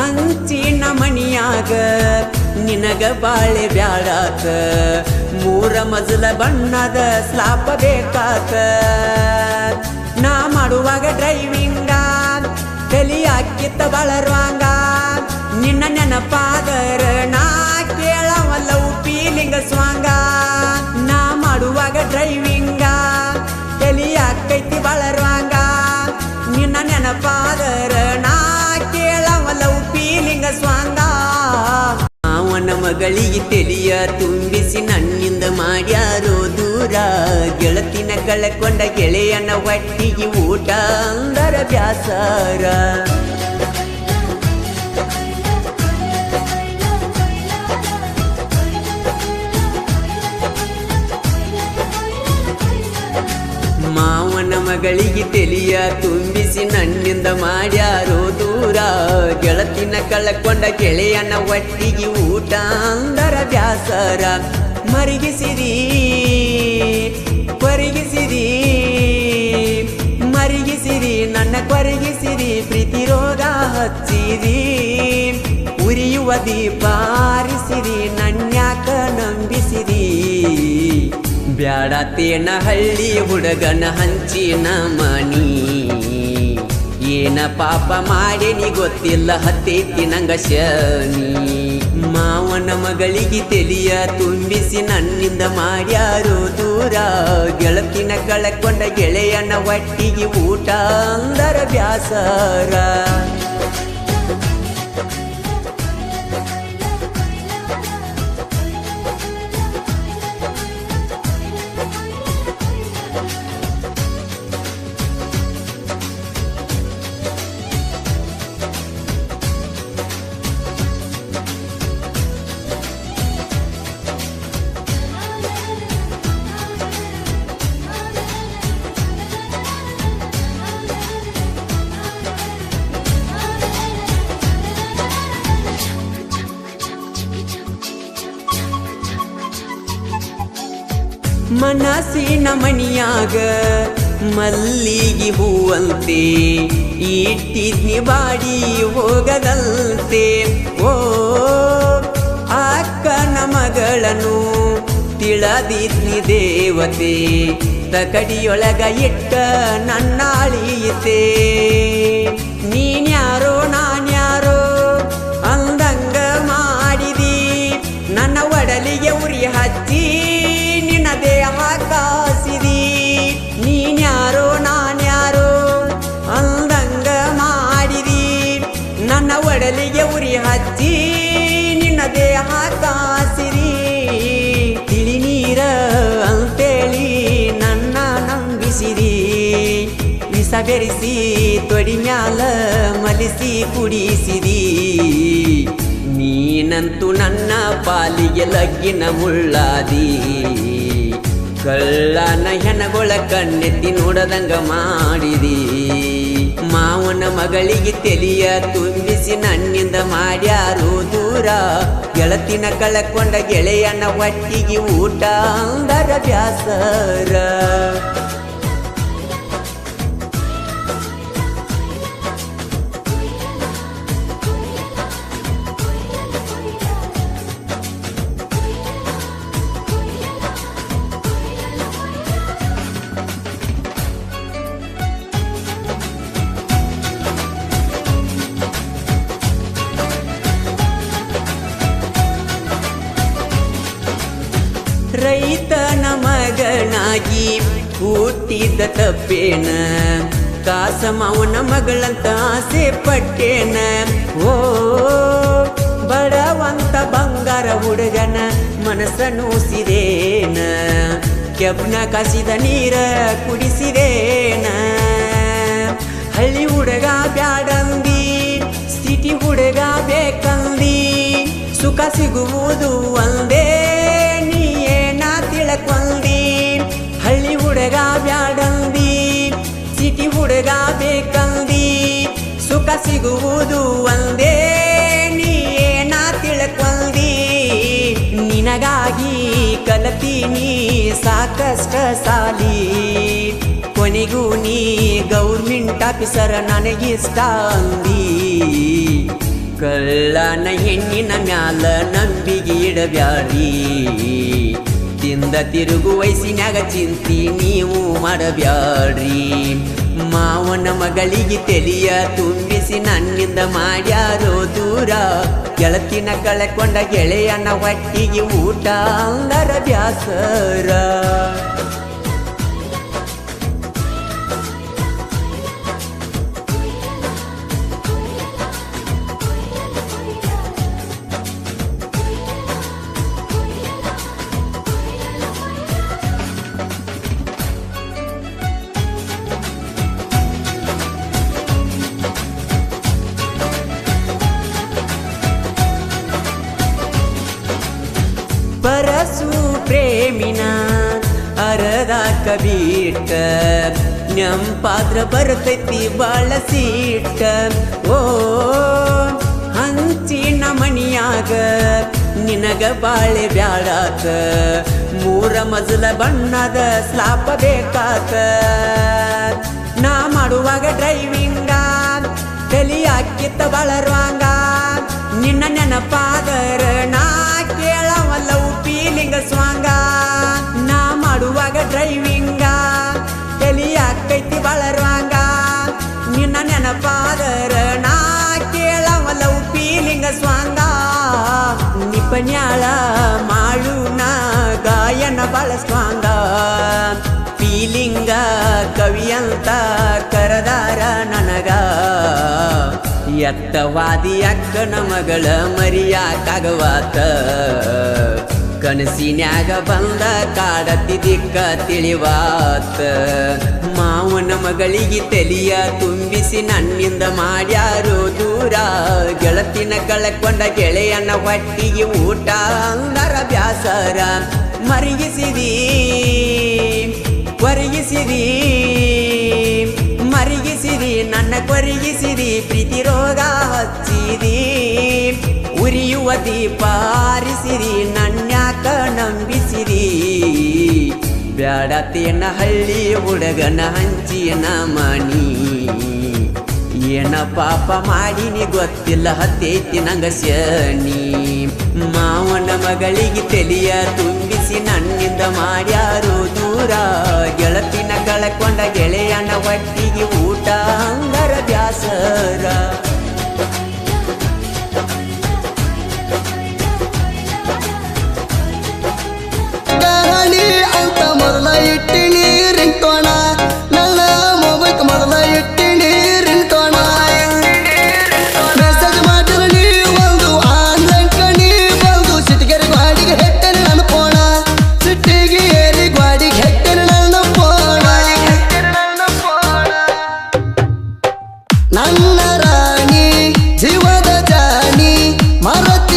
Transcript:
ಹಂಚಿನ ಮಣಿಯಾಗ ನಿನಗ ಬಾಳೆ ಬ್ಯಾಡಾತ ಮೂರ ಮಜಲ ಬಣ್ಣದ ಸ್ಲಾಪ ಬೇಕಾತ ನಾ ಮಾಡುವಾಗ ಡ್ರೈವಿಂಗ ತಲಿ ಹಾಕಿತ್ತ ಬಳರುವಂಗ ನಿನ್ನ ನೆನಪಾದರ ನಾ ಕೇಳವಲ್ಲವು ಫೀಲಿಂಗ ಸ್ವಾಂಗ ನಾ ಮಾಡುವಾಗ ಡ್ರೈವಿಂಗ ತಲಿ ಹಾಕೈತಿ ಬಳರುವಂಗ ನಿನ್ನ ನೆನಪಾದರ ನಾ ಕೇಳವಲ್ಲವು ಫೀಲಿಂಗ ಸ್ವಾಂಗ ಅವನ ಮಗಳಿಗೆ ತೆಲಿಯ ತುಂಬಿಸಿ ನನ್ನಿಂದ ಮಾಡ್ಯಾರೋ ದೂರ ಗೆಳತಿನ ಕಳಕೊಂಡ ಗೆಳೆಯನ ಹೊಟ್ಟಿಗೆ ಊಟ ಅಂದರ ಬ್ಯಾಸರ ಮಾವನ ಮಗಳಿಗೆ ತೆಲಿಯ ತುಂಬಿಸಿ ನನ್ನಿಂದ ಮಾಡ್ಯಾರೋ ದೂರ ಗೆಳತಿನ ಕಳಕೊಂಡ ಗೆಳೆಯನ ಒಟ್ಟಿಗೆ ಊಟ ಅಂದರ ಬ್ಯಾಸರ ಮರಿಗಿಸಿರಿ ಕೊರಗಿಸಿರಿ ಮರಿಗಿಸಿರಿ ನನ್ನ ಕೊರಗಿಸಿರಿ ಪ್ರೀತಿ ರೋಗ ಹಚ್ಚಿರಿ ಉರಿಯುವ ದೀಪ ಆರಿಸಿರಿ ನನ್ಯಾಕ ನಂಬಿಸಿರಿ ಬ್ಯಾಡತೇನ ಹಳ್ಳಿ ಹುಡುಗನ ಹಂಚಿನ ಮಣಿ ಏನ ಪಾಪ ಮಾಡೇನಿ ಗೊತ್ತಿಲ್ಲ ಹತ್ತೈತಿ ನಂಗ ಶನಿ ಮಾವನ ಮಗಳಿಗೆ ತೆಲಿಯ ತುಂಬಿಸಿ ನನ್ನಿಂದ ಮಾಡ್ಯಾರೋ ದೂರ ಗೆಳತಿನ ಕಳಕೊಂಡ ಗೆಳೆಯನ ಒಟ್ಟಿಗೆ ಊಟ ಅಂದರ ಬ್ಯಾಸರ ಮನಸ್ಸಿನ ಮಣಿಯಾಗ ಮಲ್ಲಿಗೆ ಹೂವಂತೆ ಇಟ್ಟಿದ್ನಿ ಬಾಡಿ ಹೋಗದಂತೆ ಓ ಅಕ್ಕನ ಮಗಳನ್ನು ತಿಳದಿದ್ನಿ ದೇವತೆ ತಕಡಿಯೊಳಗ ಇಟ್ಟ ನನ್ನಾಳಿಯಿತೆ ನೀನ್ಯಾರೋ ನಾನ್ಯಾರೋ ಅಂದಂಗ ಮಾಡಿದಿ ನನ್ನ ಒಡಲಿಗೆ ಉರಿ ಹಚ್ಚಿ ನಿನ್ನ ದೇಹ ಕಾಸಿದಿ ನೀನ್ಯಾರೋ ನಾನ್ಯಾರೋ ಅಂದಂಗ ಮಾಡಿದಿ ನನ್ನ ಒಡಲಿಗೆ ಉರಿ ಹಚ್ಚಿ ನಿನ್ನ ದೇಹ ಕಾಸಿರಿ ತಿಳಿ ನೀರ ಅಂತೇಳಿ ನನ್ನ ನಂಬಿಸಿರಿ ವಿಷ ಬೆರೆಸಿ ತೊಡಿ ಮ್ಯಾಲ ಮಲಿಸಿ ಕುಡಿಸಿದಿ ನೀನಂತೂ ನನ್ನ ಪಾಲಿಗೆ ಲಗ್ಗಿನ ಮುಳ್ಳಾದಿ ಕಳ್ಳನ ಹೆಣಗೊಳ ಕಣ್ಣೆತ್ತಿ ನೋಡದಂಗ ಮಾಡಿದಿ ಮಾವನ ಮಗಳಿಗೆ ತೆಲಿಯ ತುಂಬಿಸಿ ನನ್ನಿಂದ ಮಾಡ್ಯಾರೋ ದೂರ ಗೆಳತಿನ ಕಳಕೊಂಡ ಗೆಳೆಯನ ಒಟ್ಟಿಗೆ ಊಟ ಅಂದರ ಬ್ಯಾಸರ ರೈತನ ಮಗನಾಗಿ ಹುಟ್ಟಿದ ತಪ್ಪೇನ ಕಾಸಮವನ ಮಗಳಂತ ಆಸೆ ಪಟ್ಟೇನ ಓ ಬಡವಂತ ಬಂಗಾರ ಹುಡುಗನ ಮನಸ್ಸನ್ನೂಸಿರೇನ ಕೆಬ್ನ ಕಾಸಿದ ನೀರ ಕುಡಿಸಿರೇನ ಹಳ್ಳಿ ಹುಡುಗ ಬ್ಯಾಡಂದಿ ಸಿಟಿ ಹುಡುಗ ಬೇಕಂದಿ ಸುಖ ಸಿಗುವುದು ಒಂದೇ ತಿಳಕೊಂಡಿ ಹಳ್ಳಿ ಹುಡುಗ ಬ್ಯಾಡಂದಿ ಸಿಟಿ ಹುಡುಗ ಬೇಕಂದಿ ಸುಖ ಸಿಗುವುದು ಒಂದೇ ನೀನ ತಿಳ್ಕೊಂಡಿ ನಿನಗಾಗಿ ಕಲತೀನಿ ಸಾಕಷ್ಟ ಸಾಲಿ ಕೊನೆಗೂ ನೀ ಗೌರ್ಮೆಂಟ್ ಆಫೀಸರ್ ನನಗಿಷ್ಟ ಅಂದಿ ಕಳ್ಳನ ಹೆಣ್ಣಿನ ಮ್ಯಾಲ ನಂಬಿಗೆ ಇಡಬ್ಯಾಡ್ರಿ ತಿಂದ ತಿರುಗು ವಯಸ್ಸಿನಾಗ ಚಿಂತಿ ನೀವು ಮಾಡಬ್ಯಾಡ್ರಿ ಮಾವನ ಮಗಳಿಗೆ ತೆಲಿಯ ತುಂಬಿಸಿ ನನ್ನಿಂದ ಮಾಡ್ಯಾರೋ ದೂರ ಗೆಳತಿನ ಕಳೆಕೊಂಡ ಗೆಳೆಯನ ಹೊಟ್ಟಿಗೆ ಊಟ ಅಂದರ ಬ್ಯಾಸರ ಪರಸು ಪ್ರೇಮಿನ ಅರದಾಕ ಬಿಟ್ಟ ನೆಂಪಾದ್ರ ಬರ್ತೈತಿ ಬಾಳ ಸೀಟ ಓ ಹಂಚಿನ ಮಣಿಯಾಗ ನಿನಗ ಬಾಳೆ ಬ್ಯಾಡಾತ ಮೂರ ಮಜಲ ಬಣ್ಣದ ಸ್ಲಾಪ ಬೇಕಾತ ನಾ ಮಾಡುವಾಗ ಡ್ರೈವಿಂಗ ತಲಿ ಹಾಕಿತ್ತ ಬಳರುವಂಗ ನಿನ್ನ ನೆನಪಾದರ ನಾ ಕೇಳವಲ್ಲವು ಫೀಲಿಂಗ ಸ್ವಾಂಗ ನಾ ಮಾಡುವಾಗ ಡ್ರೈವಿಂಗ ತಲಿ ಹಾಕೈತಿ ಬಳರುವಂಗ ನಿನ್ನ ನೆನಪಾದರ ನಾ ಕೇಳವಲ್ಲವು ಫೀಲಿಂಗ ಸ್ವಾಂಗ ನಿಪನ್ಯಾಳ ಮಾಡುನ ಗಾಯನ ಬಳಸ್ವಾಂಗ ಫೀಲಿಂಗ ಕವಿಯಂತ ಕರದಾರ ನನಗ ಎತ್ತವಾದಿ ಅಕ್ಕನ ಮಗಳ ಮರಿಯಾಕಾಗವಾತ ಕನಸಿನ್ಯಾಗ ಬಂದ ಕಾಡತಿ ದಿಕ್ಕ ತಿಳಿವಾತ ಮಾವನ ಮಗಳಿಗೆ ತೆಲಿಯ ತುಂಬಿಸಿ ನನ್ನಿಂದ ಮಾಡ್ಯಾರೋ ದೂರ ಗೆಳತಿನ ಕಳಕೊಂಡ ಗೆಳೆಯನ ಹೊಟ್ಟಿಗೆ ಊಟ ಅಂದರ ಬ್ಯಾಸರ ಮರಿಗಿಸಿದಿ ಕೊರಗಿಸಿದಿ ಮರಿಗಿಸಿದಿ ನನ್ನ ಕೊರಗಿಸಿದಿ ಪ್ರೀತಿ ರೋಗ ಹಚ್ಚಿದಿ ಉರಿಯುವ ದೀಪ ಆರಿಸಿರಿ ನನ್ಯಾಕ ನಂಬಿಸಿರಿ ಬ್ಯಾಡತೇನ ಹಳ್ಳಿ ಹುಡುಗನ ಹಂಚಿನ ಮಣಿ ಏನ ಪಾಪ ಮಾಡಿನಿ ಗೊತ್ತಿಲ್ಲ ಹತ್ತೈತಿ ನಂಗ ಶನಿ ಮಾವನ ಮಗಳಿಗೆ ತೆಲಿಯ ತುಂಬಿಸಿ ನನ್ನಿಂದ ಮಾಡ್ಯಾರೋ ದೂರ ಗೆಳತಿನ ಕಳಕೊಂಡ ಗೆಳೆಯನ ಹೊಟ್ಟಿಗೆ ಊಟ ಅಂದರ ಬ್ಯಾಸರ ಅಂತ ಮೊದಲ ಇಟ್ಟಿನಿ ರಿಂಗ್ಟೋಣ ನನ್ನ ಮೊಬೈಲ್ ಮೊದಲ ಇಟ್ಟಿನಿ ರಿಂಗ್ಟೋಣ ಮೆಸೇಜ್ ಮಾಡಿರ ನೀ ಒಂದು ಆನ್ಲೈನ್ ಕಣಿ ಬಂದು ಸಿಟಿಗೆರೆ ಗಾಡಿಗೆ ಹೆಟ್ಟನೆ ನನ್ನ ಪೋಣ ಸಿಟಿಗೆ ಏರಿ ಗಾಡಿಗೆ ಹೆಟ್ಟನೆ ನನ್ನ ಪೋಣ ನನ್ನ